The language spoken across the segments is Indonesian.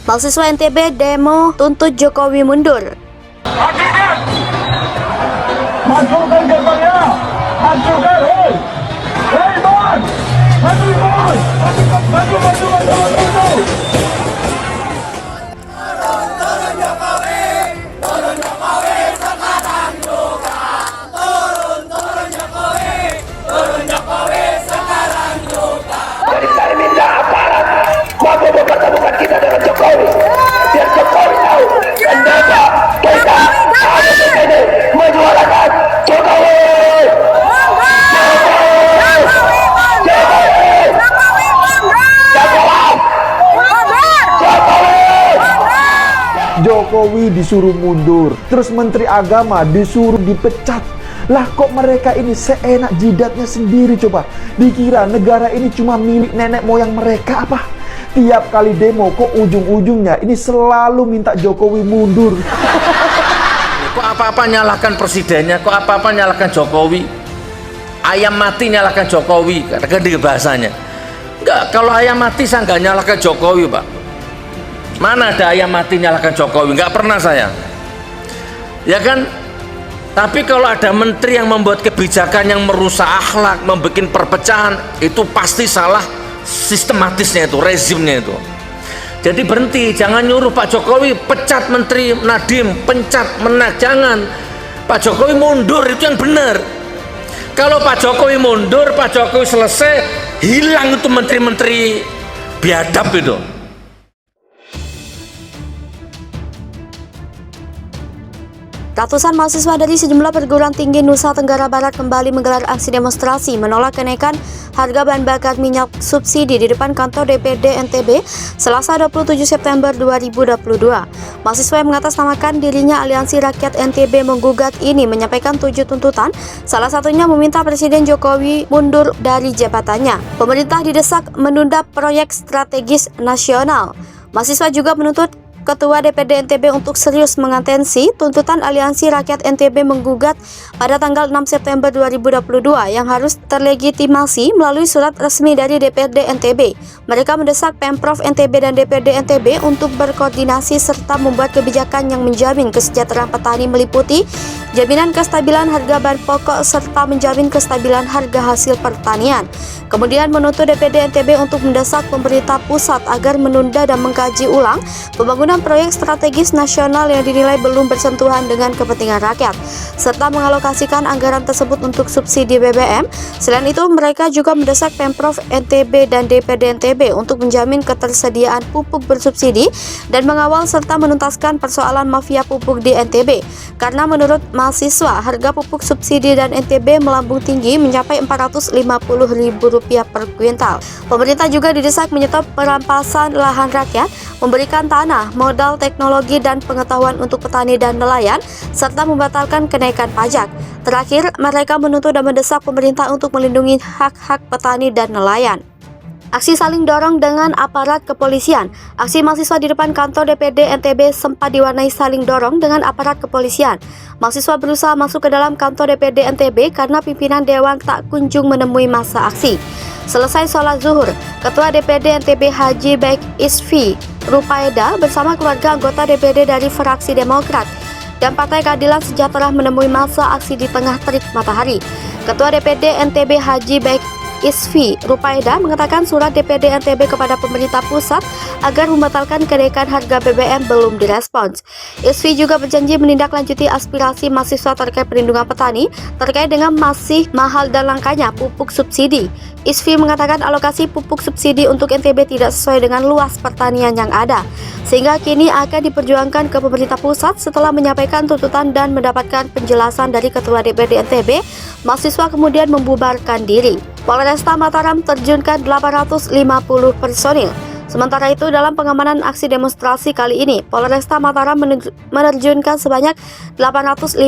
Mahasiswa NTB demo tuntut Jokowi mundur. Masukkan gerbangnya, masukkan, hei bos, maju bos, maju. Turun Jokowi sekarang juga. Turun Jokowi sekarang juga. Jadi saya minta aparat mampu mempertemukan kita dengan Jokowi, biar Jokowi tahu kenapa kita harus ini menyuarakan Jokowi. Jokowi disuruh mundur, terus Menteri Agama disuruh dipecat. Lah kok mereka ini seenak jidatnya sendiri coba? Dikira negara ini cuma milik nenek moyang mereka apa? Tiap kali demo kok ujung-ujungnya ini selalu minta Jokowi mundur. Kok apa-apa nyalahkan presidennya, kok apa-apa nyalahkan Jokowi? Ayam mati nyalahkan Jokowi, katakan di bahasanya. Enggak, kalau ayam mati saya nggak nyalahkan Jokowi, Pak. Mana ada ayam mati nyalahkan Jokowi? Nggak pernah saya. Ya kan? Tapi kalau ada menteri yang membuat kebijakan yang merusak akhlak, membuat perpecahan, itu pasti salah sistematisnya itu, rezimnya itu. Jadi berhenti, jangan nyuruh Pak Jokowi pecat Menteri Nadiem, pencat Menak, jangan. Pak Jokowi mundur, itu yang benar. Kalau Pak Jokowi mundur, Pak Jokowi selesai, hilang itu menteri-menteri biadab itu. Ratusan mahasiswa dari sejumlah perguruan tinggi Nusa Tenggara Barat kembali menggelar aksi demonstrasi menolak kenaikan harga bahan bakar minyak subsidi di depan kantor DPD NTB Selasa 27 September 2022. Mahasiswa yang mengatasnamakan dirinya Aliansi Rakyat NTB menggugat ini menyampaikan 7 tuntutan, salah satunya meminta Presiden Jokowi mundur dari jabatannya. Pemerintah didesak menunda proyek strategis nasional. Mahasiswa juga menuntut Ketua DPD NTB untuk serius mengatensi tuntutan Aliansi Rakyat NTB menggugat pada tanggal 6 September 2022 yang harus terlegitimasi melalui surat resmi dari DPD NTB. Mereka mendesak Pemprov NTB dan DPD NTB untuk berkoordinasi serta membuat kebijakan yang menjamin kesejahteraan petani meliputi jaminan kestabilan harga bahan pokok serta menjamin kestabilan harga hasil pertanian. Kemudian menuntut DPD NTB untuk mendesak pemerintah pusat agar menunda dan mengkaji ulang pembangunan proyek strategis nasional yang dinilai belum bersentuhan dengan kepentingan rakyat, serta mengalokasikan anggaran tersebut untuk subsidi BBM. Selain itu, mereka juga mendesak Pemprov NTB dan DPD NTB untuk menjamin ketersediaan pupuk bersubsidi dan mengawal serta menuntaskan persoalan mafia pupuk di NTB. Karena menurut mahasiswa, harga pupuk subsidi dan NTB melambung tinggi mencapai Rp450.000 per kuintal. Pemerintah juga didesak menyetop perampasan lahan rakyat, memberikan tanah, modal teknologi dan pengetahuan untuk petani dan nelayan, serta membatalkan kenaikan pajak. Terakhir, mereka menuntut dan mendesak pemerintah untuk melindungi hak-hak petani dan nelayan. Aksi saling dorong dengan aparat kepolisian. Aksi mahasiswa di depan kantor DPD NTB sempat diwarnai saling dorong dengan aparat kepolisian. Mahasiswa berusaha masuk ke dalam kantor DPD NTB karena pimpinan dewan tak kunjung menemui masa aksi. Selesai sholat zuhur, Ketua DPD NTB Haji Baik Isfi Rupaeda bersama keluarga anggota DPD dari fraksi Demokrat dan Partai Keadilan Sejahtera menemui masa aksi di tengah terik matahari. Ketua DPD NTB Haji Baik Isfi Rupaeda mengatakan surat DPD NTB kepada pemerintah pusat agar membatalkan kenaikan harga BBM belum direspons. Isfi juga berjanji menindaklanjuti aspirasi mahasiswa terkait perlindungan petani terkait dengan masih mahal dan langkanya pupuk subsidi. Isfi mengatakan alokasi pupuk subsidi untuk NTB tidak sesuai dengan luas pertanian yang ada, sehingga kini akan diperjuangkan ke pemerintah pusat. Setelah menyampaikan tuntutan dan mendapatkan penjelasan dari Ketua DPD NTB, mahasiswa kemudian membubarkan diri. Polresta Mataram terjunkan 850 personil. Sementara itu, dalam pengamanan aksi demonstrasi kali ini, Polresta Mataram menerjunkan sebanyak 850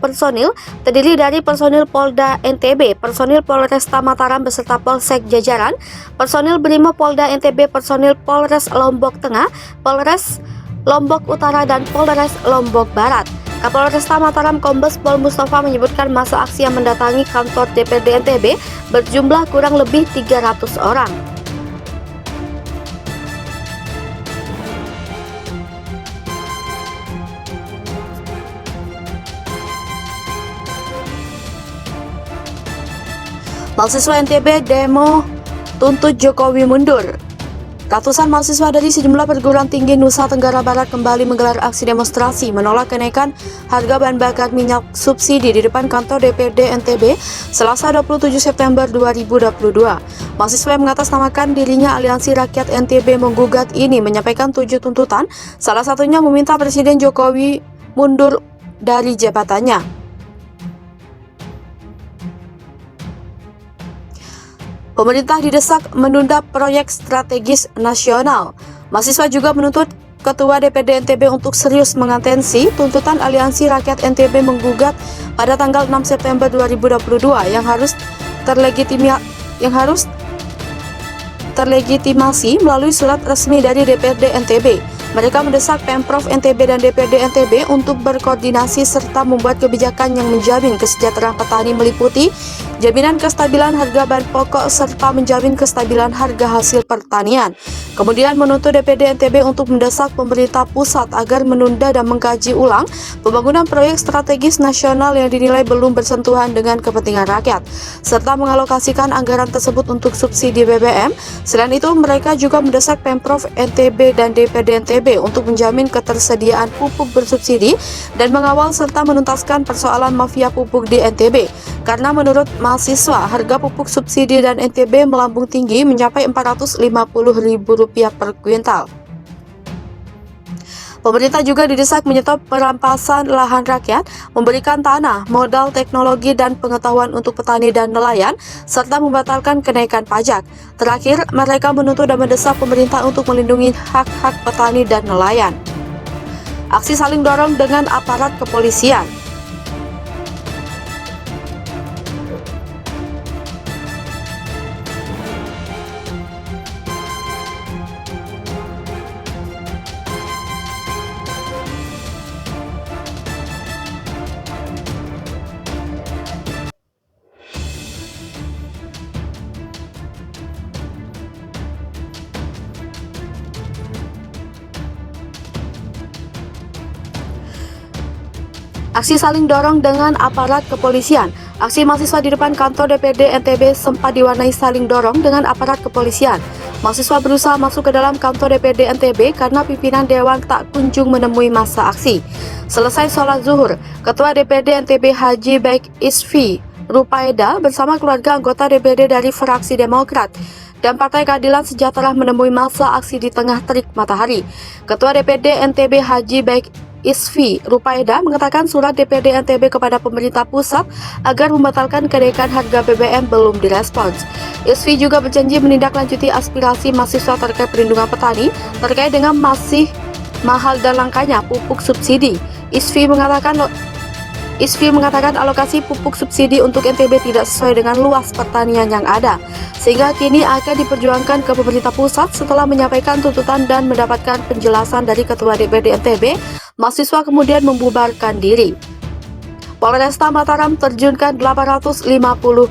personil, terdiri dari personil Polda NTB, personil Polresta Mataram beserta Polsek jajaran, personil Brimob Polda NTB, personil Polres Lombok Tengah, Polres Lombok Utara, dan Polres Lombok Barat. Kapolresta Mataram Kombes Pol Mustafa menyebutkan masa aksi yang mendatangi kantor DPD NTB berjumlah kurang lebih 300 orang. Mahasiswa NTB demo tuntut Jokowi mundur. Ratusan mahasiswa dari sejumlah perguruan tinggi Nusa Tenggara Barat kembali menggelar aksi demonstrasi menolak kenaikan harga bahan bakar minyak subsidi di depan kantor DPRD NTB Selasa 27 September 2022. Mahasiswa yang mengatasnamakan dirinya Aliansi Rakyat NTB menggugat ini menyampaikan 7 tuntutan, salah satunya meminta Presiden Jokowi mundur dari jabatannya. Pemerintah didesak menunda proyek strategis nasional. Mahasiswa juga menuntut Ketua DPRD NTB untuk serius mengatensi tuntutan Aliansi Rakyat NTB menggugat pada tanggal 6 September 2022 yang harus terlegitimasi melalui surat resmi dari DPRD NTB. Mereka mendesak Pemprov NTB dan DPRD NTB untuk berkoordinasi serta membuat kebijakan yang menjamin kesejahteraan petani meliputi jaminan kestabilan harga bahan pokok serta menjamin kestabilan harga hasil pertanian. Kemudian menuntut DPRD NTB untuk mendesak pemerintah pusat agar menunda dan mengkaji ulang pembangunan proyek strategis nasional yang dinilai belum bersentuhan dengan kepentingan rakyat, serta mengalokasikan anggaran tersebut untuk subsidi BBM. Selain itu, mereka juga mendesak Pemprov NTB dan DPRD NTB untuk menjamin ketersediaan pupuk bersubsidi dan mengawal serta menuntaskan persoalan mafia pupuk di NTB. Karena menurut mahasiswa, harga pupuk subsidi dan NTB melambung tinggi mencapai Rp450.000 per kuintal. Pemerintah juga didesak menyetop perampasan lahan rakyat, memberikan tanah, modal, teknologi, dan pengetahuan untuk petani dan nelayan, serta membatalkan kenaikan pajak. Terakhir, mereka menuntut dan mendesak pemerintah untuk melindungi hak-hak petani dan nelayan. Aksi saling dorong dengan aparat kepolisian. Aksi saling dorong dengan aparat kepolisian. Aksi mahasiswa di depan kantor DPRD NTB sempat diwarnai saling dorong dengan aparat kepolisian. Mahasiswa berusaha masuk ke dalam kantor DPRD NTB karena pimpinan Dewan tak kunjung menemui masa aksi. Selesai sholat zuhur, Ketua DPRD NTB Haji Baik Isfi Rupaeda bersama keluarga anggota DPRD dari fraksi Demokrat dan Partai Keadilan Sejahtera menemui masa aksi di tengah terik matahari. Ketua DPRD NTB Haji Baik Isfi Rupaeda mengatakan surat DPRD NTB kepada pemerintah pusat agar membatalkan kenaikan harga BBM belum direspons. Isfi juga berjanji menindaklanjuti aspirasi mahasiswa terkait perlindungan petani terkait dengan masih mahal dan langkanya pupuk subsidi. Isfi mengatakan alokasi pupuk subsidi untuk NTB tidak sesuai dengan luas pertanian yang ada, sehingga kini akan diperjuangkan ke pemerintah pusat. Setelah menyampaikan tuntutan dan mendapatkan penjelasan dari Ketua DPRD NTB, mahasiswa kemudian membubarkan diri. Polresta Mataram terjunkan 850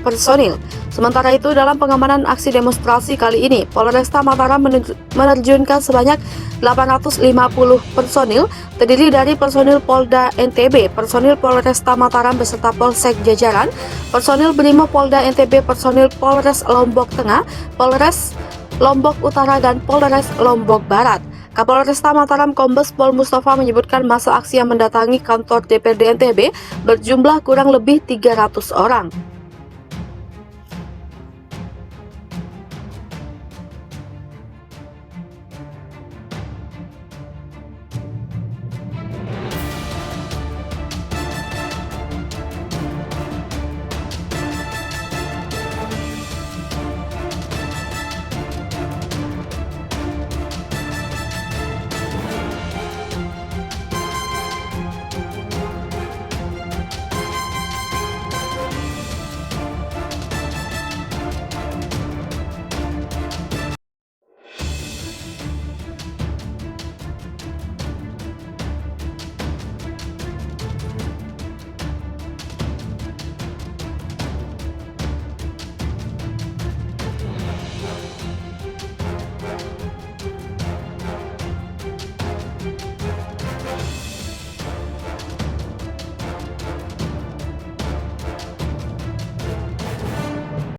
personil. Sementara itu, dalam pengamanan aksi demonstrasi kali ini, Polresta Mataram menerjunkan sebanyak 850 personil, terdiri dari personil Polda NTB, personil Polresta Mataram beserta Polsek jajaran, personil Brimob Polda NTB, personil Polres Lombok Tengah, Polres Lombok Utara, dan Polres Lombok Barat. Kapolresta Mataram Kombes Pol Mustafa menyebutkan masa aksi yang mendatangi kantor DPRD NTB berjumlah kurang lebih 300 orang.